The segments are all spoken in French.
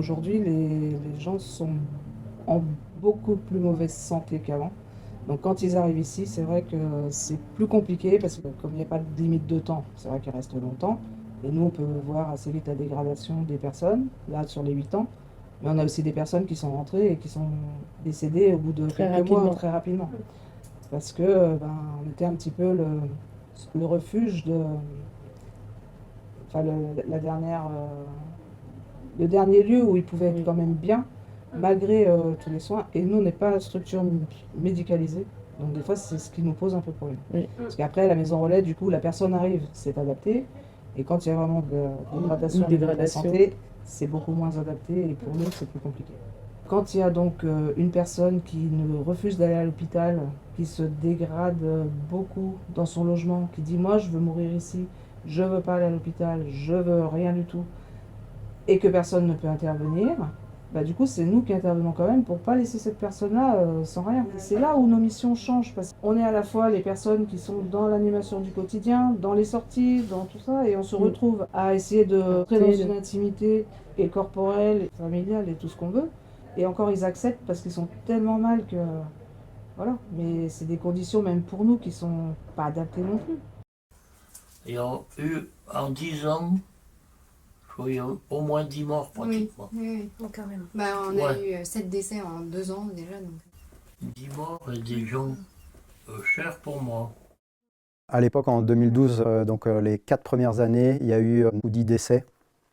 aujourd'hui, les gens sont en beaucoup plus mauvaise santé qu'avant. Donc quand ils arrivent ici, c'est vrai que c'est plus compliqué parce que comme il n'y a pas de limite de temps, c'est vrai qu'ils restent longtemps. Et nous, on peut voir assez vite la dégradation des personnes, là sur les 8 ans. Mais on a aussi des personnes qui sont rentrées et qui sont décédées au bout de Très quelques mois, rapidement. très rapidement. Parce que on était un petit peu le refuge de, enfin la dernière, le dernier lieu où ils pouvaient être Oui. quand même bien, malgré tous les soins. Et nous, on n'est pas structure médicalisée. Donc des fois, c'est ce qui nous pose un peu problème. Oui. Parce qu'après, la maison relais, du coup, la personne arrive, c'est adapté. Et quand il y a vraiment de dégradation Une au niveau de la dégradation. santé, c'est beaucoup moins adapté. Et pour nous, c'est plus compliqué. Quand il y a donc une personne qui ne refuse d'aller à l'hôpital, qui se dégrade beaucoup dans son logement, qui dit moi je veux mourir ici, je veux pas aller à l'hôpital, je veux rien du tout, et que personne ne peut intervenir, bah du coup c'est nous qui intervenons quand même pour pas laisser cette personne-là sans rien. C'est là où nos missions changent parce qu'on est à la fois les personnes qui sont dans l'animation du quotidien, dans les sorties, dans tout ça, et on se Mm. retrouve à essayer de rentrer dans une intimité et corporelle, et familiale et tout ce qu'on veut. Et encore ils acceptent parce qu'ils sont tellement mal que voilà. Mais c'est des conditions même pour nous qui sont pas adaptées non plus. Et en 10 ans, je crois qu'il y a au moins 10 morts pratiquement. Oui. Oh, carrément. Bah, on a Ouais. eu 7 décès en 2 ans déjà. Donc. 10 morts et des gens chers pour moi. À l'époque, en 2012, les 4 premières années, il y a eu 10 décès.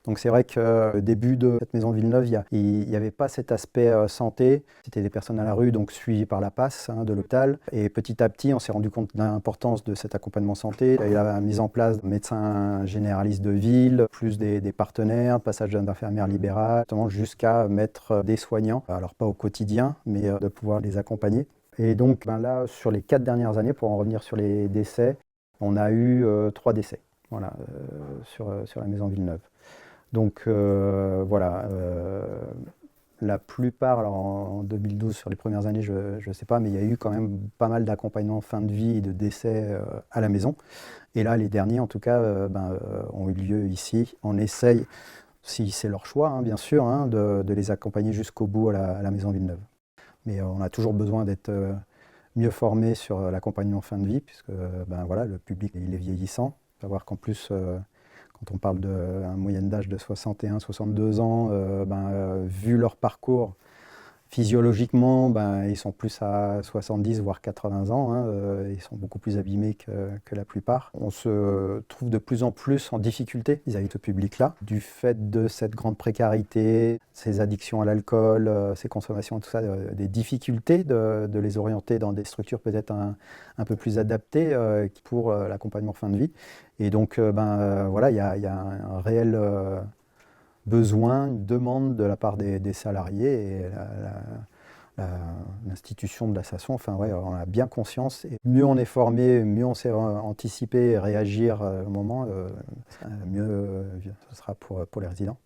Donc c'est vrai qu'au début de cette maison Villeneuve, il n'y avait pas cet aspect santé. C'était des personnes à la rue, donc suivies par la PAS de l'hôpital. Et petit à petit, on s'est rendu compte de l'importance de cet accompagnement santé. Il y a la mise en place de médecins généralistes de ville, plus des partenaires, passage d'infirmières libérales, jusqu'à mettre des soignants, alors pas au quotidien, mais de pouvoir les accompagner. Et donc là, sur les 4 dernières années, pour en revenir sur les décès, on a eu 3 décès voilà, sur la maison Villeneuve. Donc voilà, la plupart, alors en 2012, sur les premières années, je ne sais pas, mais il y a eu quand même pas mal d'accompagnements fin de vie et de décès à la maison. Et là, les derniers, en tout cas, ont eu lieu ici. On essaye, si c'est leur choix, bien sûr, de les accompagner jusqu'au bout à la maison Villeneuve. Mais on a toujours besoin d'être mieux formé sur l'accompagnement fin de vie, puisque voilà, le public il est vieillissant. Il faut savoir qu'en plus, quand on parle d'une moyenne d'âge de 61-62 ans, vu leur parcours, physiologiquement, ils sont plus à 70 voire 80 ans, ils sont beaucoup plus abîmés que la plupart. On se trouve de plus en plus en difficulté vis-à-vis de ce public-là, du fait de cette grande précarité, ces addictions à l'alcool, ces consommations, tout ça, des difficultés de les orienter dans des structures peut-être un peu plus adaptées pour l'accompagnement fin de vie. Et donc, voilà, il y a un réel besoin, une demande de la part des salariés et l'institution de l'association, enfin ouais, on a bien conscience et mieux on est formé, mieux on sait anticiper et réagir au moment, mieux ce sera pour les résidents.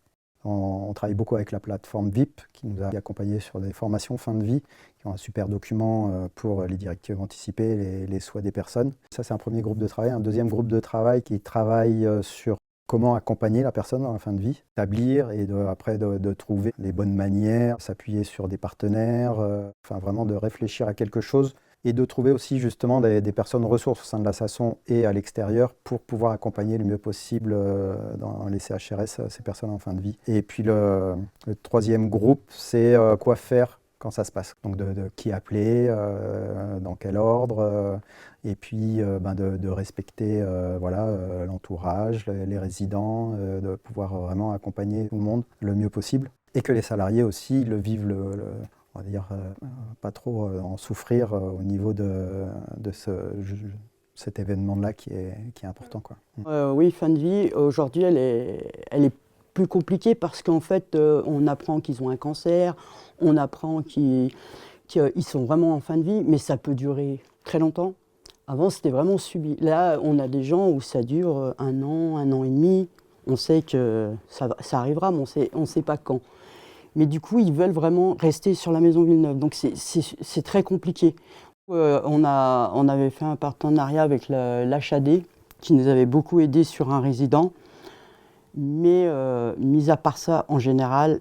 On travaille beaucoup avec la plateforme VIP qui nous a accompagnés sur des formations fin de vie, qui ont un super document pour les directives anticipées, les souhaits des personnes. Ça c'est un premier groupe de travail. Un deuxième groupe de travail qui travaille sur comment accompagner la personne dans la fin de vie, établir et après de trouver les bonnes manières, s'appuyer sur des partenaires, enfin vraiment de réfléchir à quelque chose et de trouver aussi justement des personnes ressources au sein de l'association et à l'extérieur pour pouvoir accompagner le mieux possible dans les CHRS ces personnes en fin de vie. Et puis le troisième groupe, c'est quoi faire quand ça se passe. Donc de qui appeler, dans quel ordre, et puis de respecter l'entourage, les résidents, de pouvoir vraiment accompagner tout le monde le mieux possible. Et que les salariés aussi le vivent, on va dire, pas trop en souffrir au niveau de cet événement-là qui est important, quoi. Oui, fin de vie, aujourd'hui, elle est plus compliquée parce qu'en fait, on apprend qu'ils ont un cancer, on apprend qu'ils sont vraiment en fin de vie, mais ça peut durer très longtemps. Avant, c'était vraiment subi. Là, on a des gens où ça dure 1 an et demi. On sait que ça arrivera, mais on ne sait pas quand. Mais du coup, ils veulent vraiment rester sur la maison Villeneuve. Donc, c'est très compliqué. On avait fait un partenariat avec l'HAD qui nous avait beaucoup aidé sur un résident. Mais mis à part ça, en général,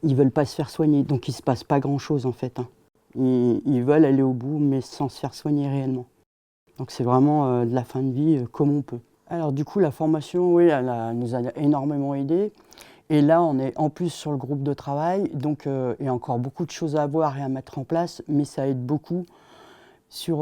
ils veulent pas se faire soigner, donc il se passe pas grand-chose en fait. Hein. Ils veulent aller au bout, mais sans se faire soigner réellement. Donc c'est vraiment de la fin de vie comme on peut. Alors du coup, la formation, oui, nous a énormément aidés. Et là, on est en plus sur le groupe de travail, donc il y a encore beaucoup de choses à voir et à mettre en place, mais ça aide beaucoup sur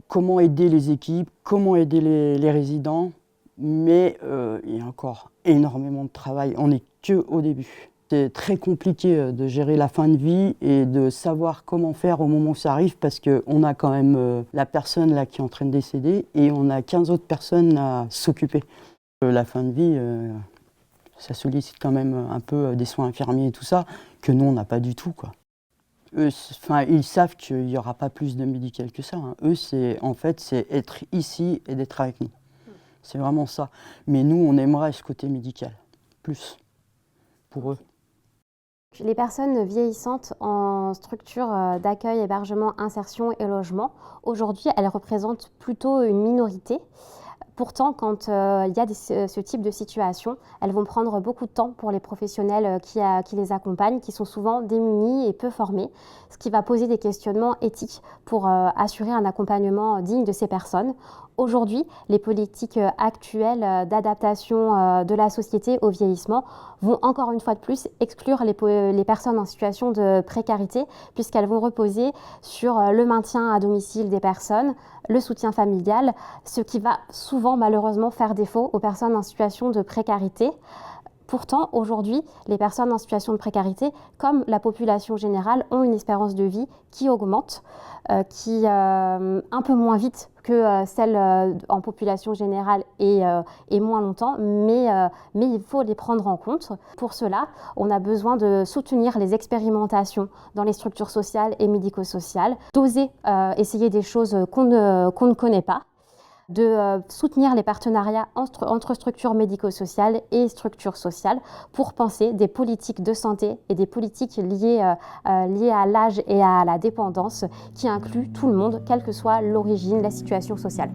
comment aider les équipes, comment aider les résidents, mais il y a encore énormément de travail, on n'est qu'au début. C'est très compliqué de gérer la fin de vie et de savoir comment faire au moment où ça arrive, parce qu'on a quand même la personne là qui est en train de décéder et on a 15 autres personnes à s'occuper. La fin de vie, ça sollicite quand même un peu des soins infirmiers et tout ça, que nous on n'a pas du tout, quoi. Eux, ils savent qu'il n'y aura pas plus de médical que ça. Hein. Eux, c'est être ici et d'être avec nous. C'est vraiment ça. Mais nous, on aimerait ce côté médical, plus, pour eux. Les personnes vieillissantes en structure d'accueil, hébergement, insertion et logement, aujourd'hui, elles représentent plutôt une minorité. Pourtant, quand il y a ce type de situation, elles vont prendre beaucoup de temps pour les professionnels qui les accompagnent, qui sont souvent démunis et peu formés, ce qui va poser des questionnements éthiques pour assurer un accompagnement digne de ces personnes. Aujourd'hui, les politiques actuelles d'adaptation de la société au vieillissement vont encore une fois de plus exclure les personnes en situation de précarité, puisqu'elles vont reposer sur le maintien à domicile des personnes, le soutien familial, ce qui va souvent malheureusement faire défaut aux personnes en situation de précarité. Pourtant, aujourd'hui, les personnes en situation de précarité, comme la population générale, ont une espérance de vie qui augmente, un peu moins vite que celle en population générale et moins longtemps, mais il faut les prendre en compte. Pour cela, on a besoin de soutenir les expérimentations dans les structures sociales et médico-sociales, d'oser essayer des choses qu'on ne connaît pas, de soutenir les partenariats entre structures médico-sociales et structures sociales pour penser des politiques de santé et des politiques liées à l'âge et à la dépendance qui incluent tout le monde, quelle que soit l'origine, la situation sociale.